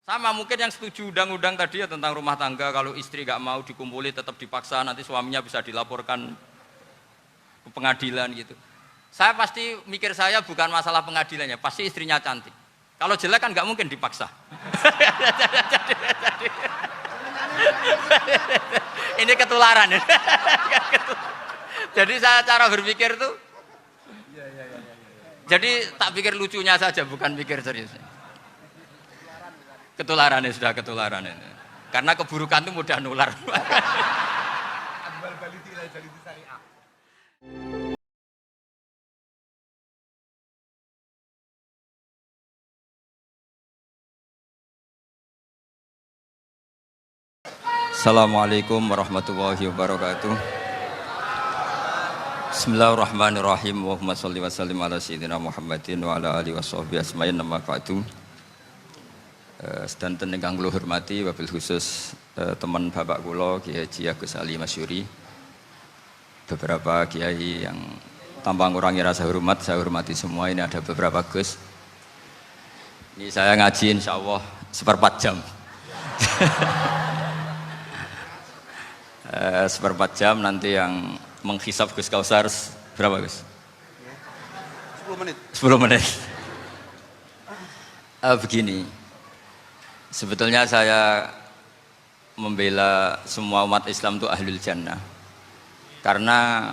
Sama mungkin yang setuju undang-undang tadi ya tentang rumah tangga, kalau istri gak mau dikumpuli tetap dipaksa, nanti suaminya bisa dilaporkan ke pengadilan gitu. Saya pasti mikir saya bukan masalah pengadilannya, pasti istrinya cantik. Kalau jelek kan nggak mungkin dipaksa. Ini ketularan. Jadi saya cara berpikir tuh, jadi tak pikir lucunya saja, bukan pikir serius. Ketularan ya sudah ketularan ini. Karena keburukan itu mudah nular. Assalamualaikum warahmatullahi wabarakatuh. Bismillahirrahmanirrahim. Allahumma sholli wa sallim ala sayyidina Muhammadin wa ala alihi washabbihi asma'in nama ba'du. Sedanten ingkang kula hormati wabil khusus teman bapak kula Kiai Haji Agus Ali Masyuri. Beberapa kiai yang tanpa ngurangi rasa hormat, saya hormati semua. Ini ada beberapa Gus. Ini saya ngaji insyaallah 1/4 jam. 1/4 jam nanti yang menghisap Gus Kausar berapa Gus? 10 menit. 10 menit. Begini, sebetulnya saya membela semua umat Islam itu ahlul jannah. Karena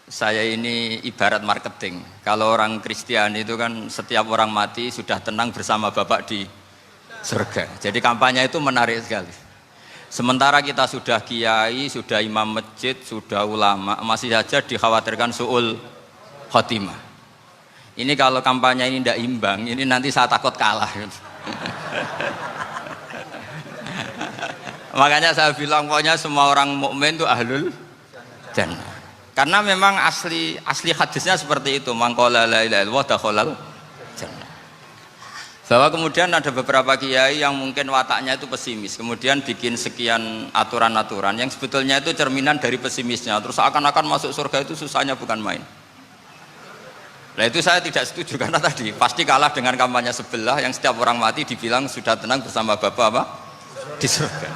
saya ini ibarat marketing. Kalau orang Kristiani itu kan setiap orang mati sudah tenang bersama Bapak di surga. Jadi kampanye itu menarik sekali. Sementara kita sudah kiai, sudah imam masjid, sudah ulama, masih saja dikhawatirkan su'ul khotimah. Ini kalau kampanye ini tidak imbang, ini nanti saya takut kalah. Makanya saya bilang pokoknya semua orang mukmin itu ahlul jannah. Karena memang asli hadisnya seperti itu, man qala la ilaha illallah dakhalal jannah. Bahwa kemudian ada beberapa kiai yang mungkin wataknya itu pesimis, kemudian bikin sekian aturan-aturan yang sebetulnya itu cerminan dari pesimisnya, terus akan-akan masuk surga itu susahnya bukan main. Nah itu saya tidak setuju, karena tadi pasti kalah dengan kampanye sebelah yang setiap orang mati dibilang sudah tenang bersama Bapak apa? Di surga.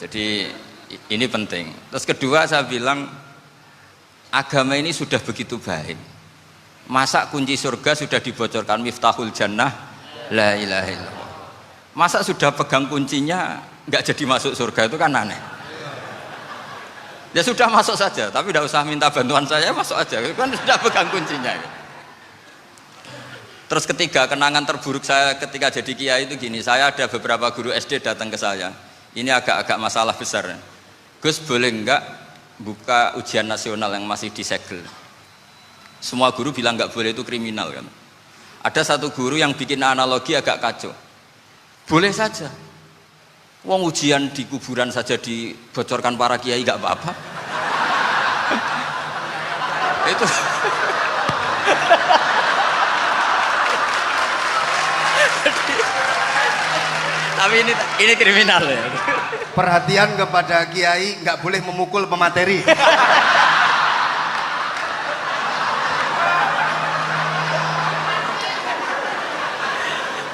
Jadi ini penting. Terus kedua saya bilang agama ini sudah begitu baik, masa kunci surga sudah dibocorkan, miftahul jannah la ilaha illallah. Masa sudah pegang kuncinya nggak jadi masuk surga, itu kan aneh. Ya sudah masuk saja, tapi tidak usah minta bantuan saya, masuk aja, kan sudah pegang kuncinya. Terus ketiga, kenangan terburuk saya ketika jadi kiai itu gini, saya ada beberapa guru SD datang ke saya, ini agak-agak masalah besar. Gus boleh nggak buka ujian nasional yang masih disegel? Semua guru bilang nggak boleh, itu kriminal kan. Ada satu guru yang bikin analogi agak kacau. Boleh saja. Wong ujian di kuburan saja dibocorkan para kiai nggak apa-apa. Itu. Tapi ini kriminal ya. Perhatian kepada kiai, nggak boleh memukul pemateri.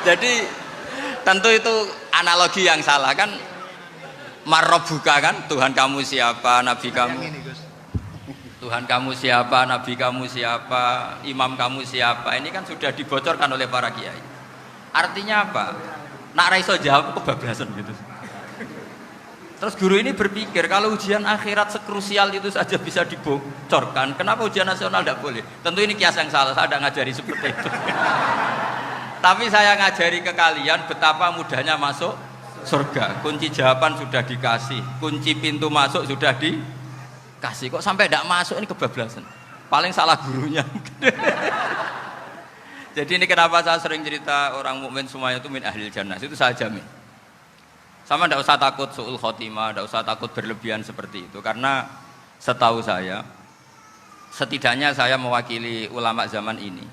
Jadi tentu itu analogi yang salah kan. Marrobuka kan, Tuhan kamu siapa, nabi kamu. Tuhan kamu siapa, nabi kamu siapa, imam kamu siapa. Ini kan sudah dibocorkan oleh para kiai. Artinya apa? Nak raiso jawab kebablasan gitu. Terus guru ini berpikir kalau ujian akhirat sekrusial itu saja bisa dibocorkan, kenapa ujian nasional tidak boleh? Tentu ini kias yang salah, saya tidak ngajari seperti itu. Tapi saya ngajari ke kalian betapa mudahnya masuk surga. Kunci jawaban sudah dikasih, kunci pintu masuk sudah dikasih. Kok sampai tidak masuk, ini kebablasan. Paling salah gurunya. Jadi ini kenapa saya sering cerita orang mukmin semuanya itu min ahlil jannah, itu saya jamin. Sama tidak usah takut su'ul khotimah, tidak usah takut berlebihan seperti itu. Karena setahu saya, setidaknya saya mewakili ulama zaman ini,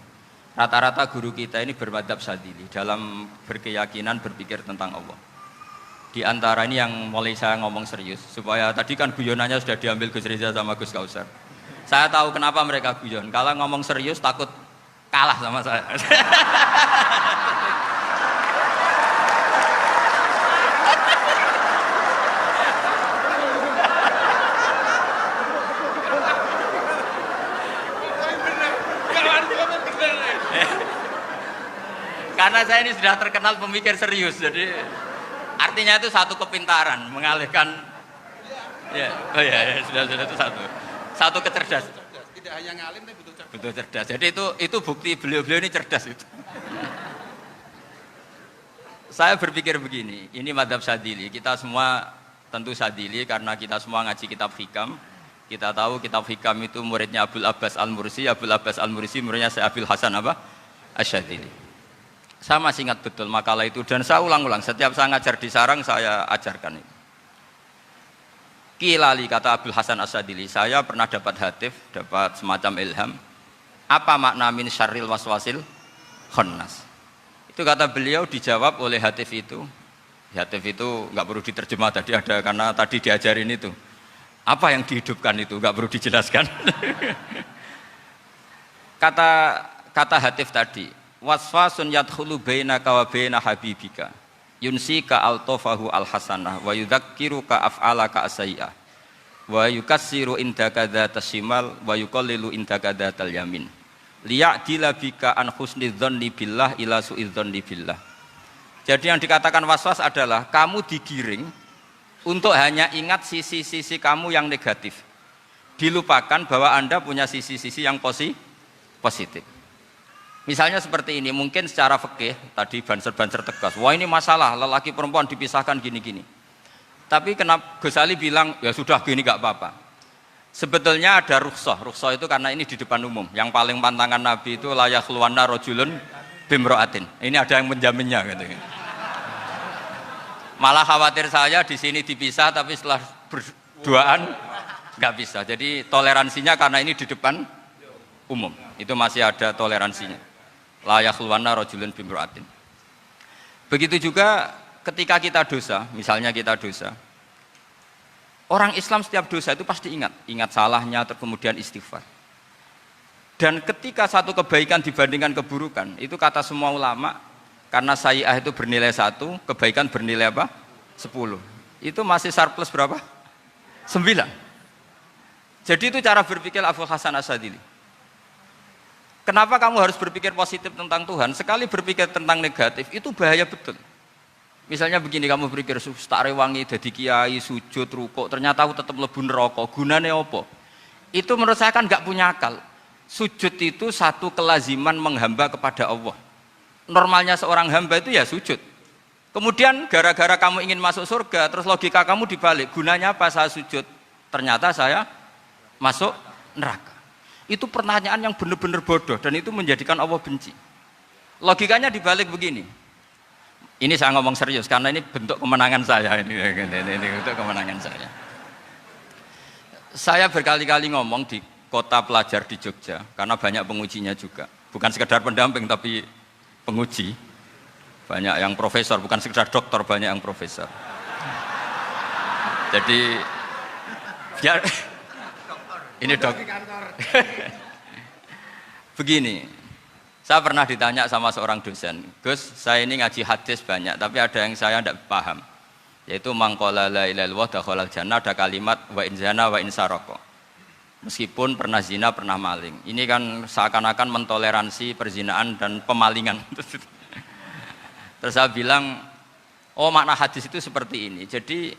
rata-rata guru kita ini bermadzhab Syadzili dalam berkeyakinan berpikir tentang Allah. Di antara ini yang mulai saya ngomong serius, supaya tadi kan guyonannya sudah diambil Gus Reza sama Gus Kausar. Saya tahu kenapa mereka guyon, kalau ngomong serius takut kalah sama saya. Karena saya ini sudah terkenal pemikir serius, jadi artinya itu satu kepintaran mengalihkan. Ya, oh ya, sudah itu satu kecerdasan. Tidak hanya ngalim tapi butuh cerdas. Betul cerdas. Jadi itu bukti beliau-beliau ini cerdas itu. Saya berpikir begini, ini madhab Sadili. Kita semua tentu Sadili karena kita semua ngaji kitab Hikam. Kita tahu kitab Hikam itu muridnya Abul Abbas Al-Mursi. Abul Abbas Al-Mursi muridnya Syekh Abil Hasan apa? Asy-Syadzili. Saya masih ingat betul makalah itu dan saya ulang-ulang. Setiap saya ngajar di sarang saya ajarkan itu. Kilali kata Abul Hasan Asy-Syadzili, saya pernah dapat hatif, dapat semacam ilham. Apa makna min syarril waswasil khannas? Itu kata beliau dijawab oleh hatif itu. Hatif itu nggak perlu diterjemah tadi ada karena tadi diajarin itu. Apa yang dihidupkan itu nggak perlu dijelaskan. kata hatif tadi, waswasun yadkhulu bainaka wa baina habibika. Yunsika altofahu alhasanah wa yudzakiruka af'alaka asai'ah wa yukassiru indaka dzatas shimal wa yuqallilu indaka dzatal yamin liya'dila bika an husnidzanni billah ila su'idzanni billah. Jadi yang dikatakan waswas adalah kamu digiring untuk hanya ingat sisi-sisi kamu yang negatif, dilupakan bahwa Anda punya sisi-sisi yang positif. Misalnya seperti ini, mungkin secara fikih tadi banser-banser tegas, wah ini masalah lelaki perempuan dipisahkan gini-gini. Tapi kenapa Ghazali bilang ya sudah gini gak apa-apa. Sebetulnya ada rukhsah itu karena ini di depan umum. Yang paling pantangan Nabi itu la yakhluwanna rajulun bimra'atin. Ini ada yang menjaminnya gitu. Malah khawatir saya di sini dipisah tapi setelah berduaan nggak bisa. Jadi toleransinya karena ini di depan umum. Itu masih ada toleransinya. La yakhluwanna rajulun bimra'atin. Begitu juga ketika kita dosa, misalnya kita dosa. Orang Islam setiap dosa itu pasti ingat salahnya, kemudian istighfar. Dan ketika satu kebaikan dibandingkan keburukan, itu kata semua ulama, karena sayi'ah itu bernilai 1, kebaikan bernilai apa? 10. Itu masih surplus berapa? 9. Jadi itu cara berpikir Abul Hasan Asy-Syadzili. Kenapa kamu harus berpikir positif tentang Tuhan? Sekali berpikir tentang negatif, itu bahaya betul. Misalnya begini, kamu berpikir tak rewangi jadi kiai, sujud, rukuk, ternyata aku tetap mlebu neraka. Gunane apa? Itu menurut saya kan nggak punya akal. Sujud itu satu kelaziman menghamba kepada Allah. Normalnya seorang hamba itu ya sujud. Kemudian gara-gara kamu ingin masuk surga, terus logika kamu dibalik. Gunanya apa saya sujud? Ternyata saya masuk neraka. Itu pertanyaan yang benar-benar bodoh dan itu menjadikan Allah benci. Logikanya dibalik begini. Ini saya ngomong serius karena ini bentuk kemenangan saya ini bentuk kemenangan saya. Saya berkali-kali ngomong di kota pelajar di Jogja karena banyak pengujinya juga. Bukan sekedar pendamping tapi penguji. Banyak yang profesor, bukan sekedar dokter, banyak yang profesor. Jadi biar ini dok. Begini. Saya pernah ditanya sama seorang dosen, Gus, saya ini ngaji hadis banyak, tapi ada yang saya tidak paham, yaitu mangkola la ilaha illallah dakhalal jannah, ada kalimat wa in zana wa in saraka. Meskipun pernah zina, pernah maling. Ini kan seakan-akan mentoleransi perzinaan dan pemalingan. Terus saya bilang, oh makna hadis itu seperti ini. Jadi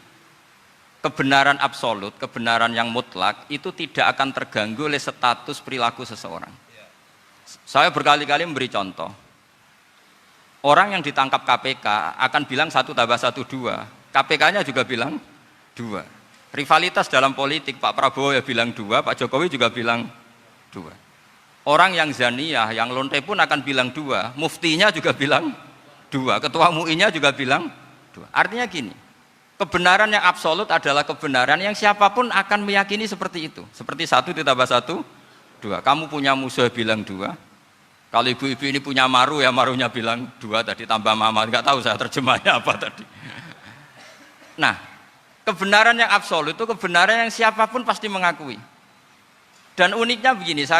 kebenaran absolut, kebenaran yang mutlak itu tidak akan terganggu oleh status perilaku seseorang. Saya berkali-kali memberi contoh. Orang yang ditangkap KPK akan bilang 1 tambah 1 2. KPK-nya juga bilang 2. Rivalitas dalam politik, Pak Prabowo ya bilang 2, Pak Jokowi juga bilang 2. Orang yang zaniyah, yang lonte pun akan bilang 2. Muftinya juga bilang 2. Ketua MUI-nya juga bilang 2. Artinya gini, kebenaran yang absolut adalah kebenaran yang siapapun akan meyakini seperti itu. Seperti 1 ditambah 1 2. Kamu punya musuh bilang 2. Kalau ibu-ibu ini punya maru ya marunya bilang 2 tadi tambah mama. Enggak tahu saya terjemahnya apa tadi. Nah, kebenaran yang absolut itu kebenaran yang siapapun pasti mengakui. Dan uniknya begini, saya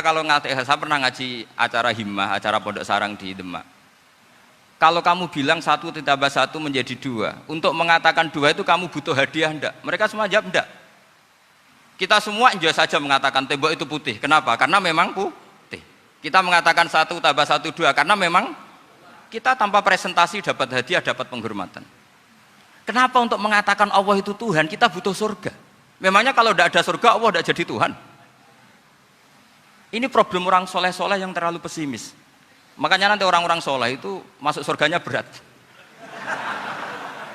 pernah ngaji acara himmah, acara pondok sarang di Demak. Kalau kamu bilang 1 ditambah 1 menjadi 2, untuk mengatakan 2 itu kamu butuh hadiah enggak? Mereka semua jawab enggak. Kita semua juga saja mengatakan tembok itu putih. Kenapa? Karena memang putih. Kita mengatakan 1 tambah 1 2 karena memang kita tanpa presentasi dapat hadiah, dapat penghormatan. Kenapa untuk mengatakan Allah itu Tuhan, kita butuh surga? Memangnya kalau tidak ada surga, Allah tidak jadi Tuhan? Ini problem orang soleh-soleh yang terlalu pesimis. Makanya nanti orang-orang soleh itu masuk surganya berat.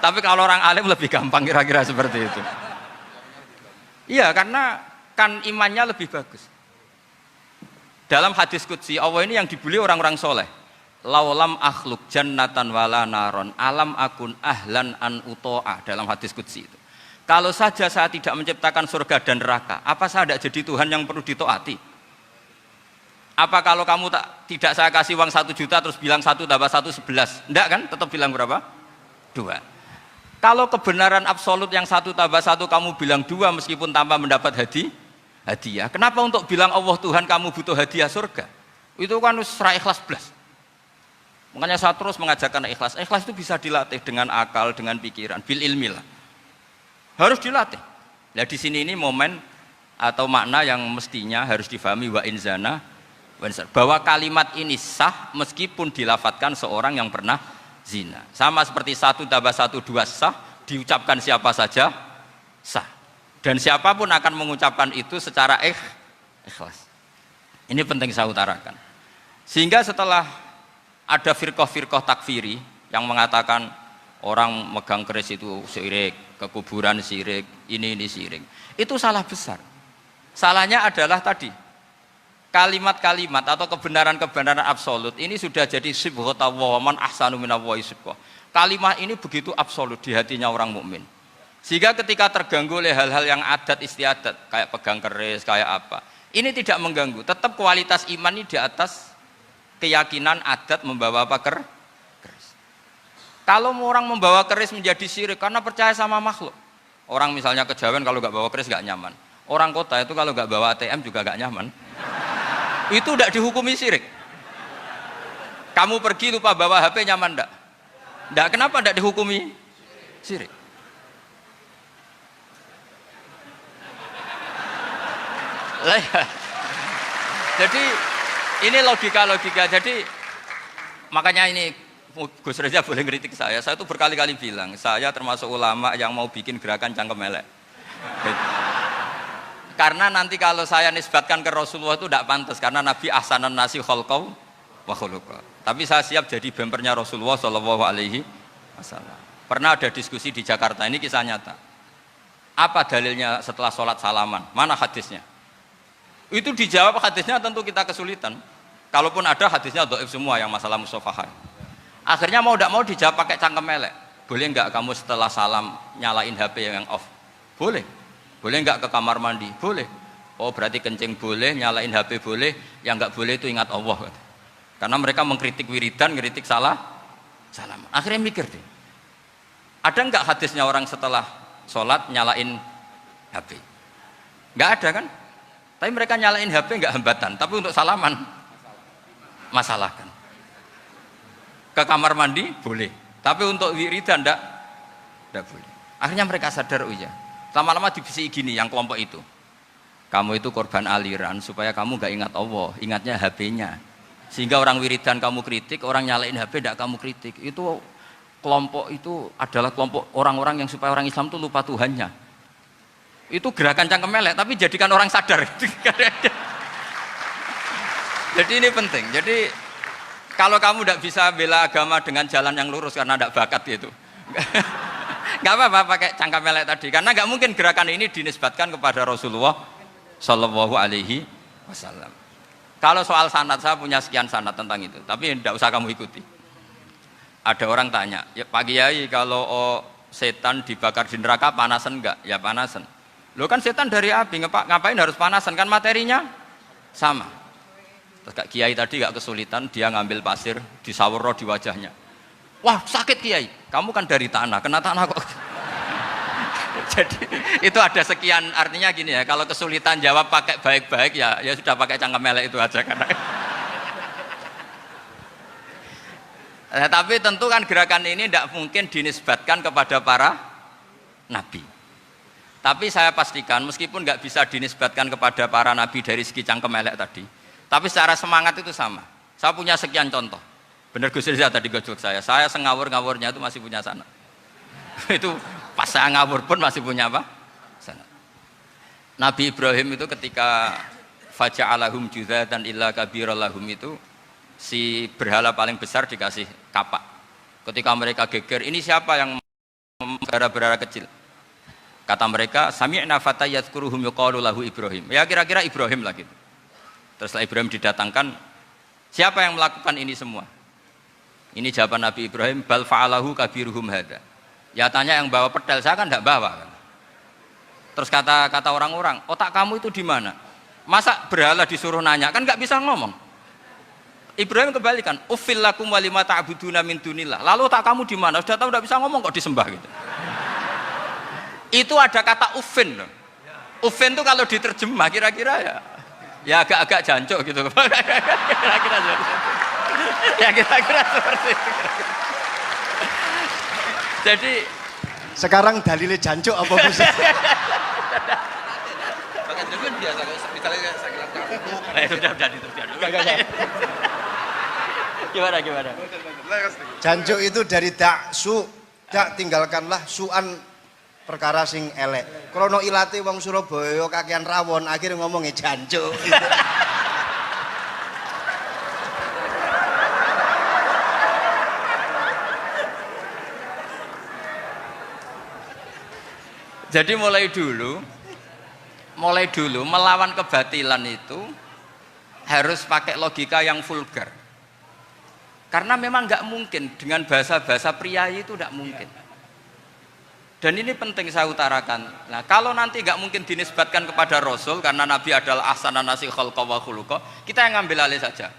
Tapi kalau orang alim lebih gampang kira-kira seperti itu. Iya, karena kan imannya lebih bagus. Dalam hadis qudsi, Allah ini yang dibuli orang-orang soleh. Laulam akhluk jannatan wala naron alam akun ahlan an uto'a, dalam hadis qudsi itu. Kalau saja saya tidak menciptakan surga dan neraka, apa saya tidak jadi Tuhan yang perlu ditaati? Apa kalau kamu tidak saya kasih uang 1 juta terus bilang 1 tambah 1 11? Enggak kan? Tetap bilang berapa? 2. Kalau kebenaran absolut yang 1 tambah 1 kamu bilang 2 meskipun tanpa mendapat hadiah. Kenapa untuk bilang Allah Tuhan kamu butuh hadiah surga? Itu kan serah ikhlas belas. Makanya saya terus mengajarkan ikhlas. Ikhlas itu bisa dilatih dengan akal, dengan pikiran, bil ilmi lah. Harus dilatih. Nah di sini ini momen atau makna yang mestinya harus difahami wa inzana, bahwa kalimat ini sah meskipun dilafatkan seorang yang pernah zina. Sama seperti 1 tambah 1 2 sah, diucapkan siapa saja sah. Dan siapapun akan mengucapkan itu secara ikhlas. Ini penting saya utarakan. Sehingga setelah ada firqah-firqah takfiri yang mengatakan orang megang keris itu syirik, ke kuburan syirik, ini syirik. Itu salah besar. Salahnya adalah tadi kalimat-kalimat atau kebenaran-kebenaran absolut ini sudah jadi sibghatullah man ahsanu minallahi sibghah. Kalimat ini begitu absolut di hatinya orang mukmin. Sehingga ketika terganggu oleh hal-hal yang adat istiadat kayak pegang keris, kayak apa, ini tidak mengganggu. Tetap kualitas iman ini di atas keyakinan adat membawa apa keris. Kalau orang membawa keris menjadi syirik karena percaya sama makhluk. Orang misalnya kejawen kalau nggak bawa keris nggak nyaman. Orang kota itu kalau nggak bawa ATM juga nggak nyaman. Itu tidak dihukumi syirik. Kamu pergi lupa bawa HP nyaman enggak? Enggak, kenapa enggak dihukumi syirik? Jadi ini logika-logika. Jadi makanya ini Gus Reza boleh ngeritik saya. Saya tuh berkali-kali bilang, saya termasuk ulama yang mau bikin gerakan cangkem elek. Karena nanti kalau saya nisbatkan ke Rasulullah itu tidak pantas, karena Nabi ahsanan nasi khalqau wa khuluqa. Tapi saya siap jadi bempernya Rasulullah Shallallahu Alaihi Wasallam. Pernah ada diskusi di Jakarta, ini kisah nyata. Apa dalilnya setelah sholat salaman? Mana hadisnya? Itu dijawab hadisnya tentu kita kesulitan. Kalaupun ada hadisnya dhaif semua yang masalah musafahan. Akhirnya mau tidak mau dijawab pakai cangkem elek. Boleh enggak kamu setelah salam nyalain HP yang off? Boleh. Boleh enggak ke kamar mandi? Boleh. Oh berarti kencing boleh, nyalain HP boleh, yang enggak boleh itu ingat Allah. Karena mereka mengkritik wiridan, ngeritik salam. Akhirnya mikir deh, ada enggak hadisnya orang setelah sholat nyalain HP? Enggak ada kan? Tapi mereka nyalain HP enggak hambatan, tapi untuk salaman masalahkan. Ke kamar mandi boleh, tapi untuk wiridan enggak boleh. Akhirnya mereka sadar, oh iya. Lama-lama dibisi gini yang kelompok itu, kamu itu korban aliran supaya kamu gak ingat Allah, ingatnya HP-nya. Sehingga orang wiridan kamu kritik, orang nyalain HP tidak kamu kritik. Itu kelompok itu adalah kelompok orang-orang yang supaya orang Islam itu lupa Tuhannya. Itu gerakan cangkem elek, tapi jadikan orang sadar. Jadi ini penting. Jadi kalau kamu tidak bisa bela agama dengan jalan yang lurus karena tidak bakat gitu, nggak apa-apa pakai cangkem elek tadi, karena nggak mungkin gerakan ini dinisbatkan kepada Rasulullah Shallallahu Alaihi Wasallam. Kalau soal sanad, saya punya sekian sanad tentang itu, tapi tidak usah kamu ikuti. Ada orang tanya, ya Pak Kiai, kalau setan dibakar di neraka panasan enggak? Ya panasan. Lo kan setan dari api, ngapain harus panasan? Kan materinya sama. Terus Kak Kiai tadi nggak kesulitan, dia ngambil pasir, disawur di wajahnya. Wah sakit Kiai, kamu kan dari tanah, kena tanah kok. Jadi itu ada sekian, artinya gini ya, kalau kesulitan jawab pakai baik-baik ya sudah pakai cangkem elek itu aja karena. Nah, tapi tentu kan gerakan ini tidak mungkin dinisbatkan kepada para nabi. Tapi saya pastikan meskipun nggak bisa dinisbatkan kepada para nabi dari segi cangkem elek tadi, tapi secara semangat itu sama. Saya punya sekian contoh. Bener Gus Riza tadi gojok saya sengawur-ngawurnya itu masih punya sana. Itu pas saya ngawur pun masih punya apa? Sana. Nabi Ibrahim itu ketika faja'alahum juzatan illa kabirallahum itu si berhala paling besar dikasih kapak. Ketika mereka geger, ini siapa yang berhala-berhala kecil? Kata mereka, sami'na fata yadhkuruhum yuqalu lahu Ibrahim. Ya kira-kira Ibrahim lah gitu. Terus setelah Ibrahim didatangkan, siapa yang melakukan ini semua? Ini jawaban Nabi Ibrahim, bal fa'alahu kabiruhum hadza. Ya tanya yang bawa pedal, saya kan tidak bawa. Terus kata orang-orang, otak kamu itu di mana? Masa berhala disuruh nanya, kan nggak bisa ngomong. Ibrahim kembalikan, uffil lakum walima ta'buduna min dunillah. Lalu otak kamu di mana? Sudah tahu nggak bisa ngomong kok disembah gitu. Itu ada kata uffin loh. Uffin itu kalau diterjemah kira-kira ya agak-agak jancuk gitu. Kira-kira ya kira-kira seperti itu. Jadi Sekarang dalilnya jancuk apa Gus? Bahkan juga biasa kalau misalnya saya kira sudah gimana? Jancuk itu dari daksu, dak tinggalkanlah suan perkara sing elek. Krono ilate wong Surabaya kakean rawon, akhirnya ngomongnya jancuk. Jadi mulai dulu melawan kebatilan itu harus pakai logika yang vulgar. Karena memang nggak mungkin dengan bahasa-bahasa priayi itu nggak mungkin. Dan ini penting saya utarakan. Nah, kalau nanti nggak mungkin dinisbatkan kepada Rasul karena Nabi adalah ahsanan nasi khalqa wa khuluqa, kita yang ngambil alih saja.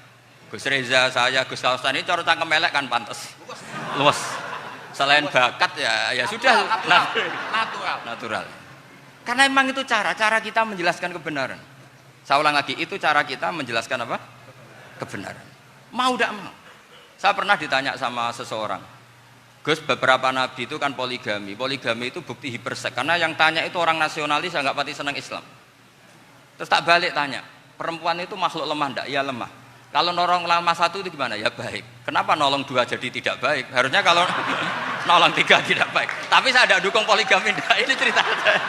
Gus Reza, saya, Gus Kaustan ini cara cangkem elek kan pantas. Luas. Selain bakat ya sudah natural. Karena memang itu cara kita menjelaskan kebenaran. Saya ulang lagi, itu cara kita menjelaskan apa? Kebenaran. Mau tidak mau. Saya pernah ditanya sama seseorang, Gus, beberapa nabi itu kan poligami itu bukti hipersek. Karena yang tanya itu orang nasionalis yang nggak pati senang Islam. Terus tak balik tanya, perempuan itu makhluk lemah enggak? Ya lemah. Kalau nolong lama satu itu gimana? Ya baik. Kenapa nolong dua jadi tidak baik? Harusnya kalau nolong tiga tidak baik. Tapi saya tidak dukung poligami. Ini cerita saya.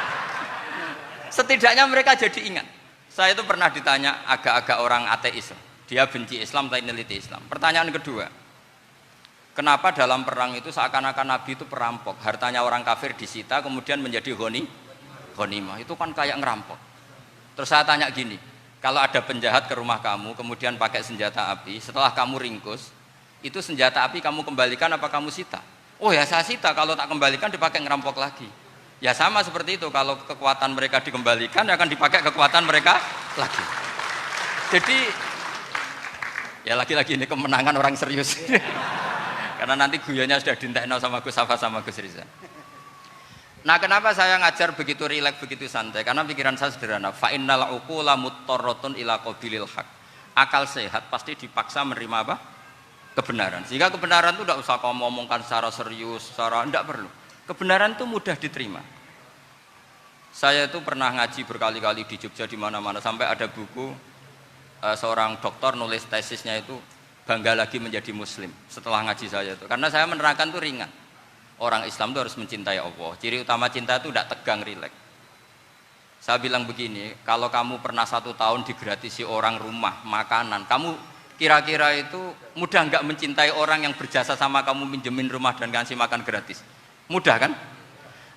Setidaknya mereka jadi ingat. Saya itu pernah ditanya agak-agak orang ateis. Dia benci Islam tapi neliti Islam. Pertanyaan kedua, kenapa dalam perang itu seakan-akan Nabi itu perampok? Hartanya orang kafir disita kemudian menjadi ghanimah. Itu kan kayak ngerampok. Terus saya tanya gini, kalau ada penjahat ke rumah kamu, kemudian pakai senjata api, setelah kamu ringkus, itu senjata api kamu kembalikan apa kamu sita? Oh ya saya sita, kalau tak kembalikan dipakai ngerampok lagi. Ya sama seperti itu, kalau kekuatan mereka dikembalikan, akan dipakai kekuatan mereka lagi. Jadi, ya lagi-lagi ini kemenangan orang serius. Karena nanti guyonnya sudah dintekno sama Gus Safa sama Gus Riza. Nah, kenapa saya ngajar begitu rileks, begitu santai? Karena pikiran saya sederhana. Fa innal uqula muttarratun ila qabilil haq. Akal sehat pasti dipaksa menerima apa? Kebenaran. Sehingga kebenaran itu tidak usah kamu ngomongkan secara serius, tidak perlu. Kebenaran itu mudah diterima. Saya itu pernah ngaji berkali-kali di Jogja di mana-mana sampai ada buku seorang dokter nulis tesisnya itu bangga lagi menjadi muslim setelah ngaji saya itu. Karena saya menerangkan itu ringan. Orang Islam itu harus mencintai Allah. Ciri utama cinta itu tidak tegang, rileks. Saya bilang begini, kalau kamu pernah 1 tahun digratisi orang rumah, makanan, kamu kira-kira itu mudah nggak mencintai orang yang berjasa sama kamu minjemin rumah dan kasih makan gratis? Mudah kan?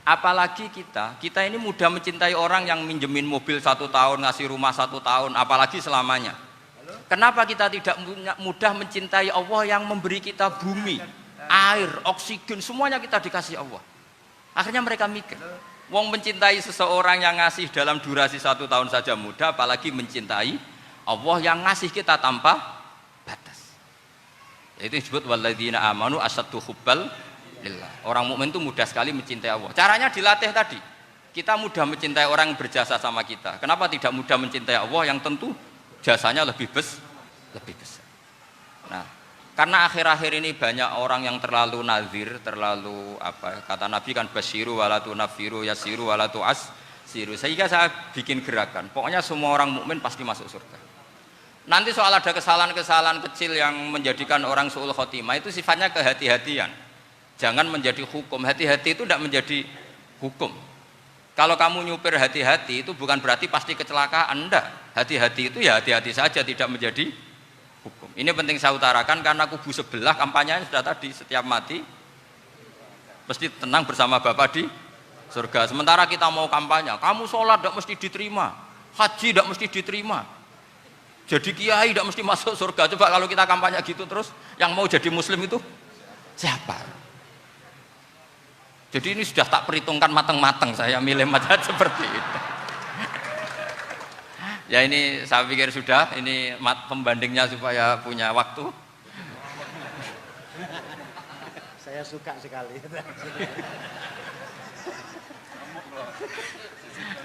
Apalagi kita ini mudah mencintai orang yang minjemin mobil 1 tahun, ngasih rumah 1 tahun, apalagi selamanya. Kenapa kita tidak mudah mencintai Allah yang memberi kita bumi, air, oksigen, semuanya kita dikasih Allah? Akhirnya mereka mikir, wong mencintai seseorang yang ngasih dalam durasi 1 tahun saja mudah, apalagi mencintai Allah yang ngasih kita tanpa batas. Itu disebut walladzina amanu asyaddu hubbal lillah. Orang mukmin itu mudah sekali mencintai Allah. Caranya dilatih tadi. Kita mudah mencintai orang yang berjasa sama kita. Kenapa tidak mudah mencintai Allah yang tentu jasanya lebih besar? Nah, karena akhir-akhir ini banyak orang yang terlalu nazir, terlalu apa? Kata Nabi kan basyiru walatu nafiru yasiru walatu as siru. Sehingga saya bikin gerakan. Pokoknya semua orang mukmin pasti masuk surga. Nanti soal ada kesalahan-kesalahan kecil yang menjadikan orang su'ul khotimah itu sifatnya kehati-hatian. Jangan menjadi hukum. Hati-hati itu tidak menjadi hukum. Kalau kamu nyupir hati-hati itu bukan berarti pasti kecelakaan, enggak. Hati-hati itu ya hati-hati saja, tidak menjadi hukum. Ini penting saya utarakan karena kubu sebelah kampanyenya sudah tadi, setiap mati mesti tenang bersama Bapak di surga. Sementara kita mau kampanye, kamu sholat tidak mesti diterima, haji tidak mesti diterima, jadi kiai tidak mesti masuk surga. Coba kalau kita kampanye gitu terus, yang mau jadi muslim itu siapa? Jadi ini sudah tak perhitungkan matang-matang, saya milih macam seperti itu. Ya ini saya pikir sudah, ini pembandingnya supaya punya waktu. Saya suka sekali.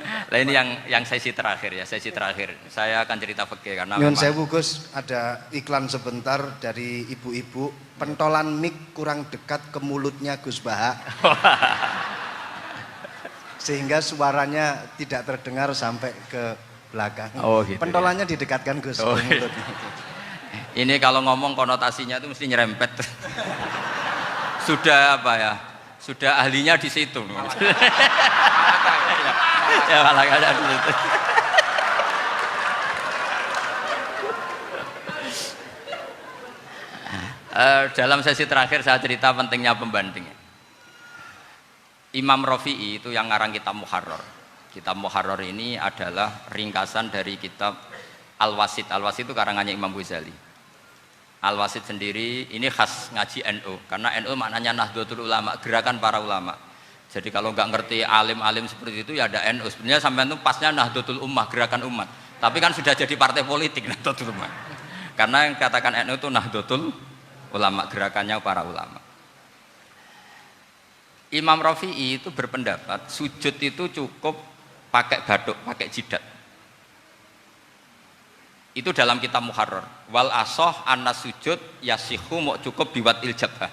Nah ini yang sesi terakhir ya, sesi terakhir. Saya akan cerita fikih karena Nyun sewu Gus, ada iklan sebentar dari ibu-ibu, pentolan mic kurang dekat ke mulutnya Gus Baha. Sehingga suaranya tidak terdengar sampai ke belakang. Oh, gitu, pentolannya didekatkan Gus ke gitu. mulutnya. Ini kalau ngomong konotasinya itu mesti nyerempet. Sudah apa ya? Sudah ahlinya di situ. Ya malah ada di situ. Dalam sesi terakhir saya cerita pentingnya pembanding. Imam Rafi'i itu yang ngarang kitab Muharrar. Kitab Muharrar ini adalah ringkasan dari kitab Al-Wasit. Al-Wasit itu karangannya Imam Ghazali. Al-Wasit sendiri ini khas ngaji NU, karena NU maknanya Nahdlatul Ulama, gerakan para ulama. Jadi kalau nggak ngerti alim-alim seperti itu ya ada NU. Sebenarnya sampai itu pasnya Nahdlatul Ummah, gerakan umat. Tapi kan sudah jadi partai politik Nahdlatul Ummah. Karena yang katakan NU itu Nahdlatul Ulama, gerakannya para ulama. Imam Rafi'i itu berpendapat sujud itu cukup pakai batuk, pakai jidat. Itu dalam kitab Muharrar. Wal asoh anna sujud yasihu mau cukup biwat iljabah.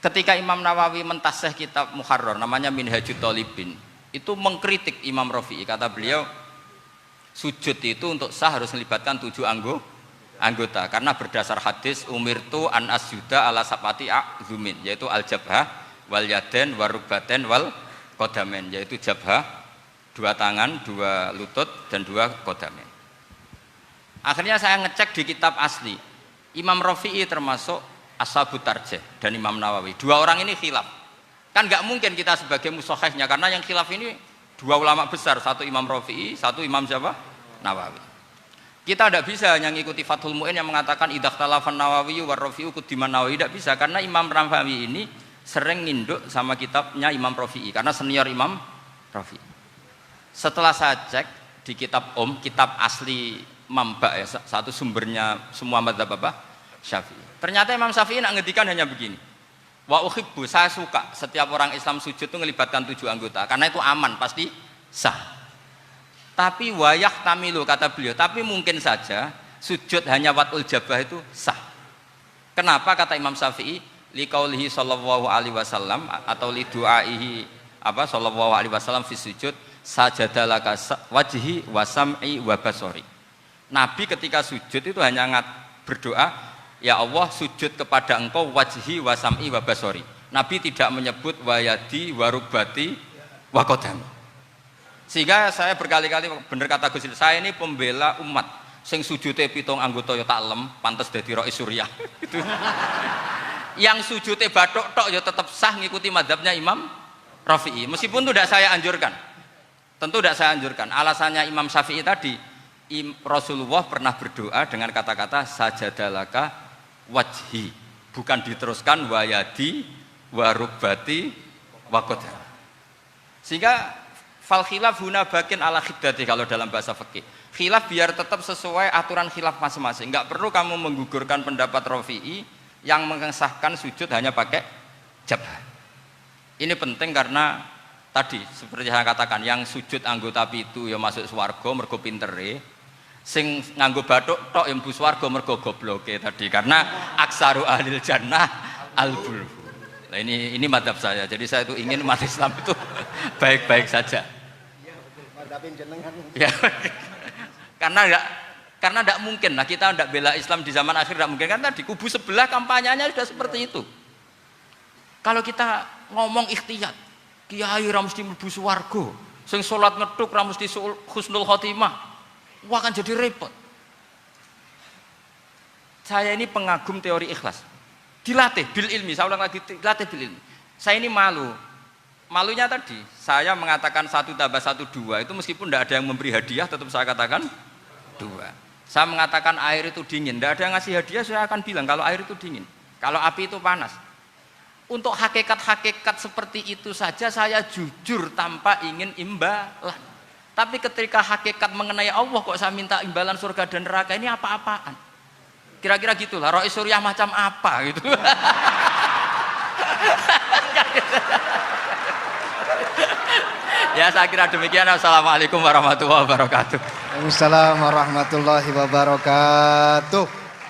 Ketika Imam Nawawi mentasih kitab Muharrar namanya Minhajut Thalibin, itu mengkritik Imam Rafi'i. Kata beliau sujud itu untuk sah harus melibatkan 7 anggota karena berdasar hadis umirtu an asjuda ala sabati a'zumin, yaitu al jabhah wal yaden warubaten wal qadamen, yaitu jabhah 2 tangan, 2 lutut dan 2 qadamen. Akhirnya saya ngecek di kitab asli, Imam Rafi'i termasuk Ashabut Tarjih dan Imam Nawawi. 2 orang ini khilaf. Kan nggak mungkin kita sebagai musahihnya, karena yang khilaf ini 2 ulama besar, satu Imam Rafi'i, satu Imam siapa? Nawawi. Kita tidak bisa hanya ngikuti Fathul Mu'in yang mengatakan idaktalafan Nawawi war Rafi'u kudiman Nawawi, tidak bisa, karena Imam Nawawi ini sering nginduk sama kitabnya Imam Rafi'i karena senior Imam Rafi'i. Setelah saya cek di kitab kitab asli Mamba ya, satu sumbernya semua mazhab apa? Syafi'i. Ternyata Imam Syafi'i nak ngedikan hanya begini. Wa uhibbu, saya suka setiap orang Islam sujud itu melibatkan 7 anggota karena itu aman, pasti sah. Tapi wayah tamilu kata beliau, tapi mungkin saja sujud hanya watul jabah itu sah. Kenapa kata Imam Syafi'i? Liqaulihi sallallahu alaihi wasallam atau li du'aihi apa sallallahu alaihi wasallam fi sujud sajadalaka wajhi wa sam'i wa basari. Nabi ketika sujud itu hanya berdoa, ya Allah sujud kepada engkau wajhi wa sam'i wa basari. Nabi tidak menyebut wayadi warubati wa qadam. Sehingga saya berkali-kali bener kata Gus, saya ini pembela umat sing sujude 7 anggota ya tak lem pantes dadi Rais Suriah. Itu. Yang sujudnya batuk tok ya tetap sah ngikuti mazhabnya Imam Rafi'i. Meskipun itu tidak saya anjurkan. Tentu tidak saya anjurkan. Alasannya Imam Syafi'i tadi, Rasulullah pernah berdoa dengan kata-kata sajadalaka wajhi, bukan diteruskan wayadi warubati wakoda. Sehingga fal khilaf huna bakin ala khiddati kalau dalam bahasa fikih. Khilaf biar tetap sesuai aturan khilaf masing-masing. Enggak perlu kamu menggugurkan pendapat Rafi'i yang mengesahkan sujud hanya pakai jabah. Ini penting karena tadi seperti saya katakan, yang sujud anggota pitu ya masuk swarga mergo pintere, sing nganggo bathuk tok yang mlebu swarga mergo gobloke tadi, karena aksaru ahlil jannah al-bulhu. Nah ini madhab saya. Jadi saya itu ingin umat Islam itu baik-baik saja. Iya betul. Madhabin jenengan. Ya. Karena enggak Karena tidak mungkin lah kita tidak bela Islam di zaman akhir, tidak mungkin, karena di kubu sebelah kampanyenya sudah seperti itu. Kalau kita ngomong ikhtiyat, kiai ra mesti mlebu swarga, sing salat ngethuk ra mesti husnul khotimah, wah akan jadi repot. Saya ini pengagum teori ikhlas, dilatih bil ilmi, saya ulang lagi, dilatih bil ilmi. Saya ini malunya tadi, saya mengatakan 1 tambah 1 2, itu meskipun tidak ada yang memberi hadiah, tetap saya katakan 2. Saya mengatakan air itu dingin, tidak ada yang ngasih hadiah, saya akan bilang kalau air itu dingin, kalau api itu panas. Untuk hakikat-hakikat seperti itu saja saya jujur tanpa ingin imbalan. Tapi ketika hakikat mengenai Allah kok saya minta imbalan surga dan neraka, ini apa-apaan? Kira-kira gitulah, Rois Suriah macam apa gitu. Ya saya kira demikian. Assalamualaikum warahmatullahi wabarakatuh. Waalaikumsalam warahmatullahi wabarakatuh.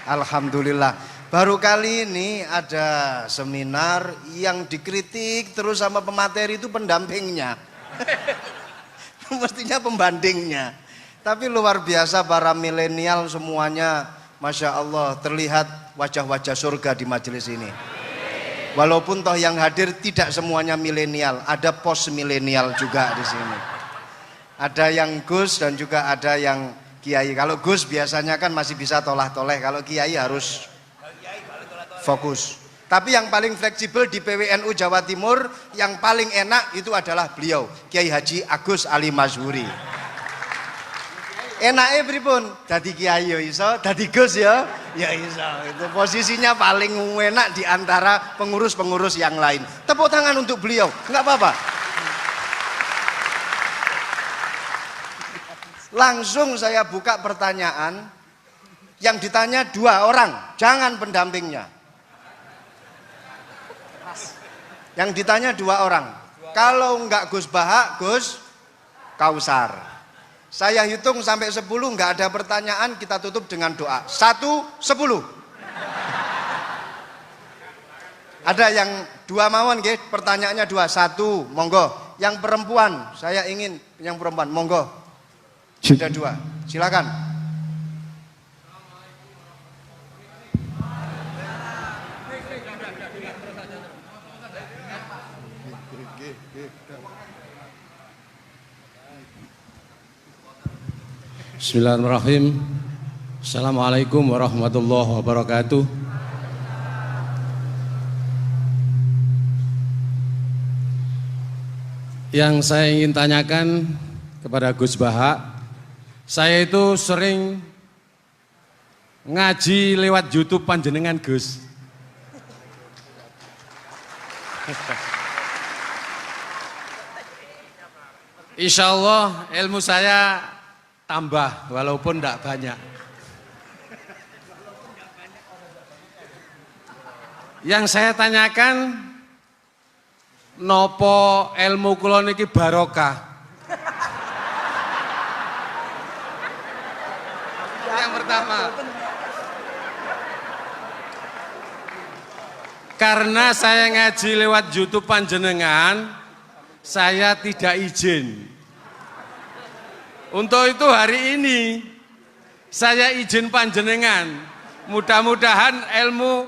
Alhamdulillah. Baru kali ini ada seminar yang dikritik terus sama pemateri itu pendampingnya. Mestinya pembandingnya. Tapi luar biasa para milenial semuanya, Masya Allah, terlihat wajah-wajah surga di majelis ini. Walaupun toh yang hadir tidak semuanya milenial, ada post milenial juga di sini. Ada yang Gus dan juga ada yang Kiai. Kalau Gus biasanya kan masih bisa tolah-toleh, kalau Kiai harus fokus. Tapi yang paling fleksibel di PWNU Jawa Timur, yang paling enak itu adalah beliau, Kiai Haji Agus Ali Mazhuri. Enaknya pripun? Dadi kiai ya iso, dadi Gus ya iso. Itu posisinya paling enak di antara pengurus-pengurus yang lain. Tepuk tangan untuk beliau, enggak apa-apa. Langsung saya buka pertanyaan. Yang ditanya 2 orang, jangan pendampingnya. Yang ditanya 2 orang. Kalau enggak Gus Baha, Gus Kausar. Saya hitung sampai 10, nggak ada pertanyaan, kita tutup dengan doa. 1, 10. Ada yang 2 mawon nggih, pertanyaannya 2. 1, monggo. Yang perempuan, saya ingin yang perempuan, monggo. Sudah 2, silakan. Bismillahirrahmanirrahim. Assalamualaikum warahmatullahi wabarakatuh. Yang saya ingin tanyakan kepada Gus Baha, saya itu sering ngaji lewat YouTube panjenengan Gus. Insya Allah ilmu saya tambah walaupun tidak banyak. Yang saya tanyakan, nopo ilmu kula niki barokah? Yang pertama, karena saya ngaji lewat YouTube panjenengan, saya tidak izin. Untuk itu hari ini saya izin panjenengan, mudah-mudahan ilmu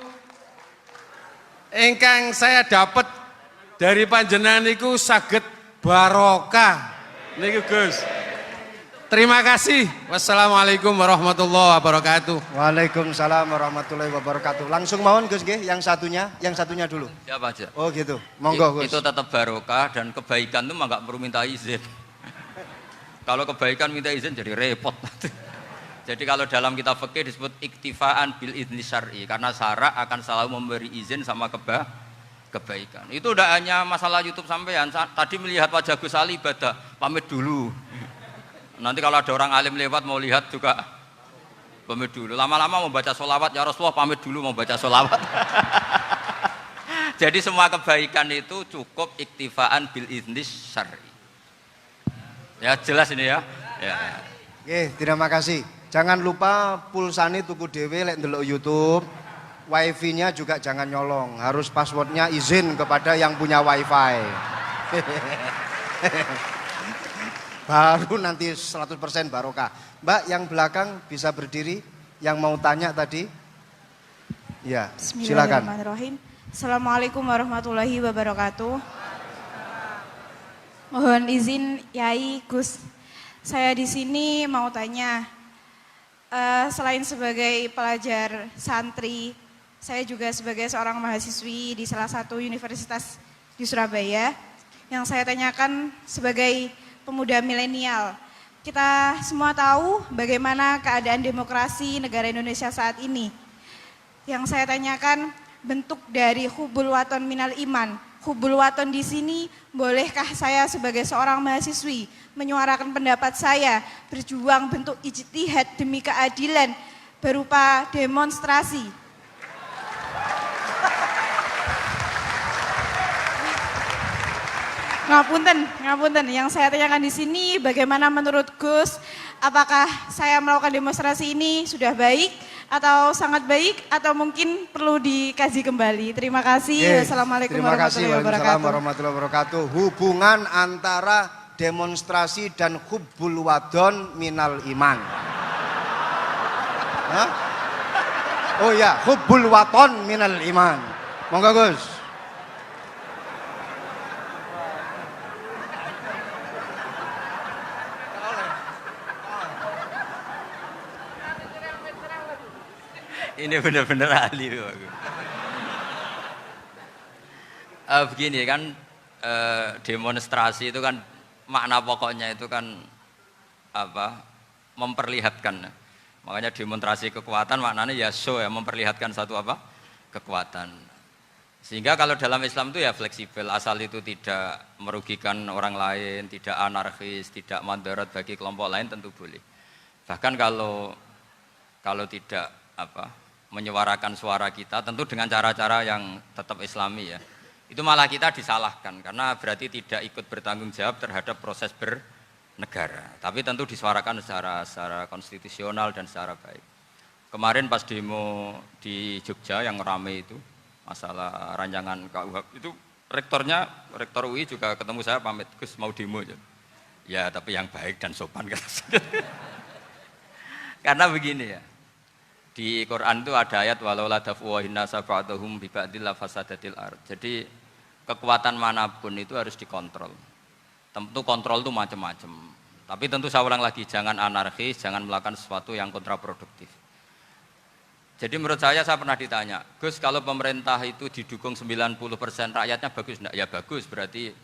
ingkang saya dapat dari panjenengan niku saged barokah niku Gus. Terima kasih. Wassalamualaikum warahmatullahi wabarakatuh. Waalaikumsalam warahmatullahi wabarakatuh. Langsung mawon Gus nggih, yang satunya dulu. Siapa aja? Oh gitu. Monggo Gus. Itu tetap barokah dan kebaikan itu mah nggak perlu minta izin. Kalau kebaikan minta izin jadi repot. Jadi kalau dalam kitab fikih disebut iktifaan bil idzni syar'i, karena syara akan selalu memberi izin sama kebaikan. Itu udah hanya masalah YouTube sampean. Tadi melihat wajah Gus Ali ibadah, pamit dulu. Nanti kalau ada orang alim lewat mau lihat juga pamit dulu. Lama-lama mau baca sholawat, ya Rasulullah pamit dulu mau baca sholawat. Jadi semua kebaikan itu cukup iktifaan bil idzni syar'i. Ya jelas ini ya. Oke, terima kasih. Jangan lupa pulsane tuku dhewe lek ndelok YouTube. Wifi-nya juga jangan nyolong. Harus passwordnya izin kepada yang punya wifi. baru nanti 100% barokah. Mbak yang belakang bisa berdiri, yang mau tanya tadi. Ya, silakan. Bismillahirrahmanirrahim. Assalamualaikum warahmatullahi wabarakatuh. Mohon izin Yai Gus, saya di sini mau tanya, selain sebagai pelajar santri, saya juga sebagai seorang mahasiswi di salah satu universitas di Surabaya. Yang saya tanyakan sebagai pemuda milenial, kita semua tahu bagaimana keadaan demokrasi negara Indonesia saat ini. Yang saya tanyakan, bentuk dari hubul waton minal iman. Hubul waton di sini, bolehkah saya sebagai seorang mahasiswi menyuarakan pendapat saya, berjuang bentuk ijtihad demi keadilan berupa demonstrasi? Ngapunten. Yang saya tanyakan di sini, bagaimana menurut Gus, apakah saya melakukan demonstrasi ini sudah baik atau sangat baik atau mungkin perlu dikaji kembali? Terima kasih. Wassalamualaikum warahmatullahi wabarakatuh. Hubungan antara demonstrasi dan hubbul wadon minal iman. Hah? Oh ya, hubbul waton minal iman. Monggo Gus. Ini benar-benar ahli loh aku. Begini kan, demonstrasi itu kan makna pokoknya itu kan apa? Memperlihatkan. Makanya demonstrasi kekuatan maknanya ya show ya, memperlihatkan satu apa? Kekuatan. Sehingga kalau dalam Islam itu ya fleksibel, asal itu tidak merugikan orang lain, tidak anarkis, tidak mandorot bagi kelompok lain tentu boleh. Bahkan kalau tidak apa? Menyuarakan suara kita tentu dengan cara-cara yang tetap islami ya, itu malah kita disalahkan karena berarti tidak ikut bertanggung jawab terhadap proses bernegara, tapi tentu disuarakan secara konstitusional dan secara baik. Kemarin pas demo di Jogja yang rame itu masalah rancangan KUHP itu, rektor UI juga ketemu saya, pamit Gus mau demo ya tapi yang baik dan sopan karena begini ya, di Quran itu ada ayat walau la daf'uhinna sab'atuhum bi ba'dil fasadatil ard. Jadi kekuatan manapun itu harus dikontrol. Tentu kontrol itu macam-macam. Tapi tentu saya ulang lagi, jangan anarkis, jangan melakukan sesuatu yang kontraproduktif. Jadi menurut saya pernah ditanya, Gus kalau pemerintah itu didukung 90% rakyatnya bagus enggak? Ya bagus, berarti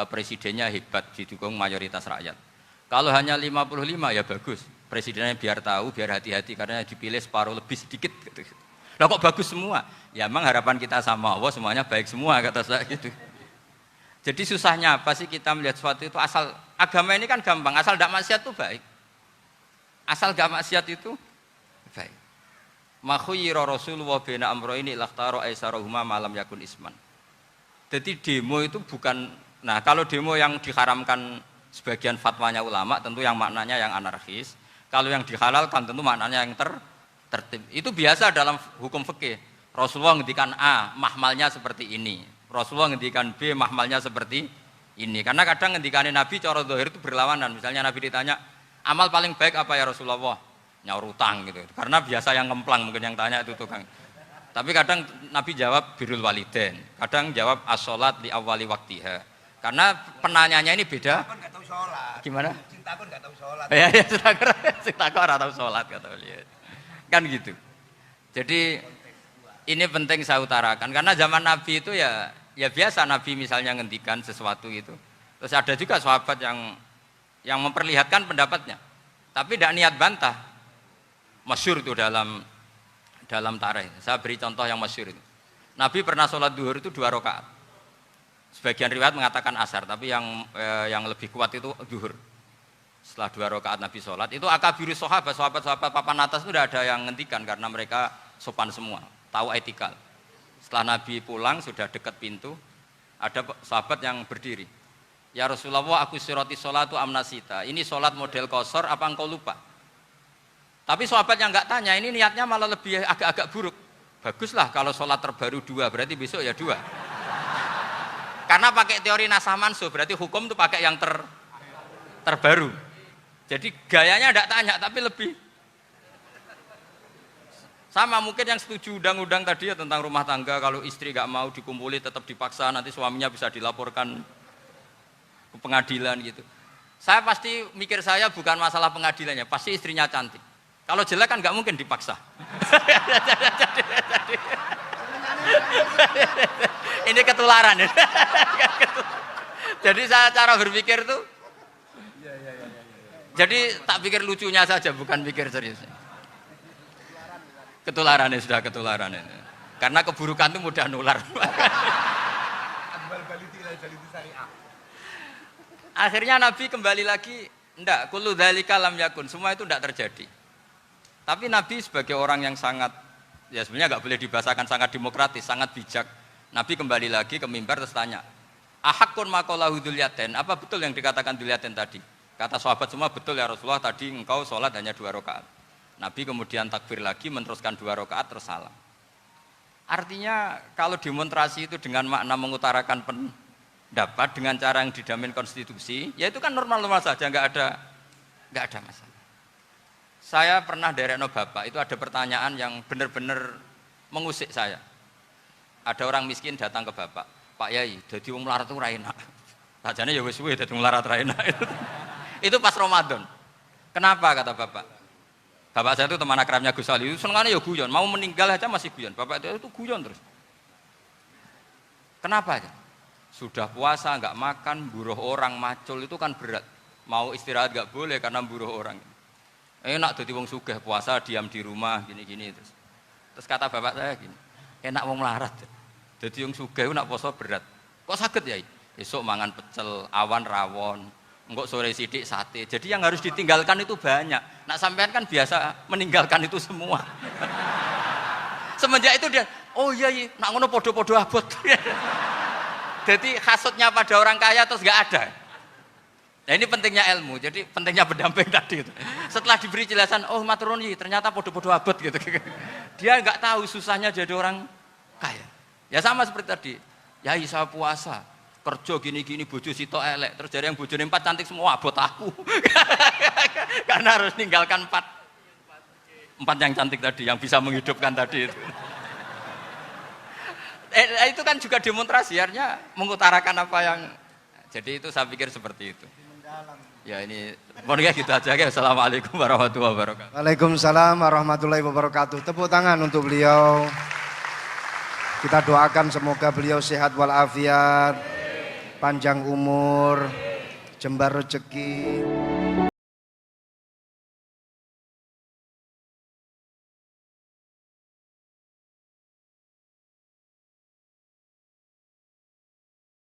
presidennya hebat, didukung mayoritas rakyat. Kalau hanya 55 ya bagus. Presidennya biar tahu, biar hati-hati karena dipilih separuh lebih sedikit gitu. Lah kok bagus semua? Ya emang harapan kita sama Allah semuanya baik semua kata saya gitu. Jadi susahnya apa sih kita melihat sesuatu itu, asal agama ini kan gampang, asal tidak maksiat itu baik. Asal gak maksiat itu baik. Makhuyira Rasulullah bina amroini lakhtaro aisarohuma malam yakun isman. Jadi demo itu bukan, nah kalau demo yang diharamkan sebagian fatwanya ulama tentu yang maknanya yang anarkis. Kalau yang dihalalkan tentu maknanya yang tertib. Itu biasa dalam hukum fikih. Rasulullah ngendikan A, mahmalnya seperti ini. Rasulullah ngendikan B, mahmalnya seperti ini. Karena kadang ngendikanin Nabi cara zahir itu berlawanan. Misalnya Nabi ditanya, amal paling baik apa ya Rasulullah? Nyaur utang gitu. Karena biasa yang ngemplang mungkin yang tanya itu tukang. Tapi kadang Nabi jawab birrul walidain. Kadang jawab as-sholat li awwali waktiha. Karena penanyanya ini beda. Nggak tahu sholat. Gimana? Cinta pun nggak tahu sholat. Ya, cinta kok ora tahu sholat kata beliau. Kan gitu. Jadi ini penting saya utarakan karena zaman Nabi itu ya biasa Nabi misalnya ngendikan sesuatu itu. Terus ada juga sahabat yang memperlihatkan pendapatnya. Tapi tidak niat bantah. Masyhur itu dalam tarikh. Saya beri contoh yang masyhur itu. Nabi pernah sholat duhur itu 2 rakaat. Sebagian riwayat mengatakan asar, tapi yang lebih kuat itu duhur. Setelah 2 rakaat Nabi sholat, itu akabirus sahabat papan atas itu sudah ada yang ngendikan karena mereka sopan semua, tahu etikal. Setelah Nabi pulang sudah dekat pintu, ada sahabat yang berdiri. Ya Rasulullah, aku siroti sholatu amnasita. Ini sholat model kosor, apa engkau lupa? Tapi sahabat yang nggak tanya, ini niatnya malah lebih agak-agak buruk. Baguslah kalau sholat terbaru 2, berarti besok ya 2. Karena pakai teori nasah mansuh, berarti hukum itu pakai yang terbaru. Jadi gayanya tidak tanya tapi lebih sama. Mungkin yang setuju undang-undang tadi ya tentang rumah tangga, kalau istri nggak mau dikumpuli tetap dipaksa, nanti suaminya bisa dilaporkan ke pengadilan gitu. Saya pasti mikir saya bukan masalah pengadilannya, pasti istrinya cantik. Kalau jelek kan nggak mungkin dipaksa. Ini ketularan ya. Jadi saya cara berpikir tuh, jadi tak pikir lucunya saja, bukan pikir seriusnya. Ketularan ya, sudah ketularan ini. Karena keburukan itu mudah nular. Akhirnya Nabi kembali lagi, enggak, kullu dzalika lam yakun, semua itu enggak terjadi. Tapi Nabi sebagai orang yang sangat, ya sebenarnya enggak boleh dibahasakan sangat demokratis, sangat bijak. Nabi kembali lagi ke mimbar terus tanya, ahakun maqalahu dzulyaten, apa betul yang dikatakan dzulyaten tadi? Kata sahabat semua, betul ya Rasulullah, tadi engkau sholat hanya 2 rakaat. Nabi kemudian takbir lagi, meneruskan 2 rakaat terus salam. Artinya kalau demonstrasi itu dengan makna mengutarakan pendapat dengan cara yang dijamin konstitusi, ya itu kan normal-normal saja, nggak ada masalah. Saya pernah derekno bapak, itu ada pertanyaan yang benar-benar mengusik saya. Ada orang miskin datang ke bapak, Pak Yai, jadi wong melarat itu ra enak. Sajane ya wis suwe dadi wong melarat ra enak. Itu pas Ramadan. Kenapa kata bapak? Bapak saya itu teman akrabnya Gus Ali, senengannya ya guyon, mau meninggal aja masih guyon. Bapak itu guyon terus. Kenapa ya? Sudah puasa nggak makan, buruh orang, macul itu kan berat. Mau istirahat nggak boleh karena buruh orang. Enak jadi wong sugih puasa diam di rumah gini-gini terus. Terus kata bapak saya gini, enak wong melarat. Jadi wong sugih nak puasa berat. Kok sakit ya? Esok mangan pecel, awan rawon. Enggak sore sidik sate. Jadi yang harus ditinggalkan itu banyak. Nak sampean kan biasa meninggalkan itu semua. Semenjak itu dia, oh iya, nak ngono podo-podo abot. Jadi hasutnya pada orang kaya terus nggak ada. Nah ini pentingnya ilmu. Jadi pentingnya pendamping tadi itu. Setelah diberi jelasan, oh maturuni ternyata podo-podo abot gitu. Dia nggak tahu susahnya jadi orang kaya. Ya sama seperti tadi. Ya saya puasa. Kerja gini-gini bojo sitok elek terus dari yang bojone 4 cantik semua abot aku. Karena harus ninggalkan 4 yang cantik tadi yang bisa menghidupkan tadi itu. Itu kan juga demonstrasi, artinya mengutarakan apa yang, jadi itu saya pikir seperti itu. Ya ini pokoknya gitu aja ya. Assalamualaikum warahmatullahi wabarakatuh. Waalaikumsalam warahmatullahi wabarakatuh. Tepuk tangan untuk beliau. Kita doakan semoga beliau sehat walafiat, panjang umur, jembar rezeki.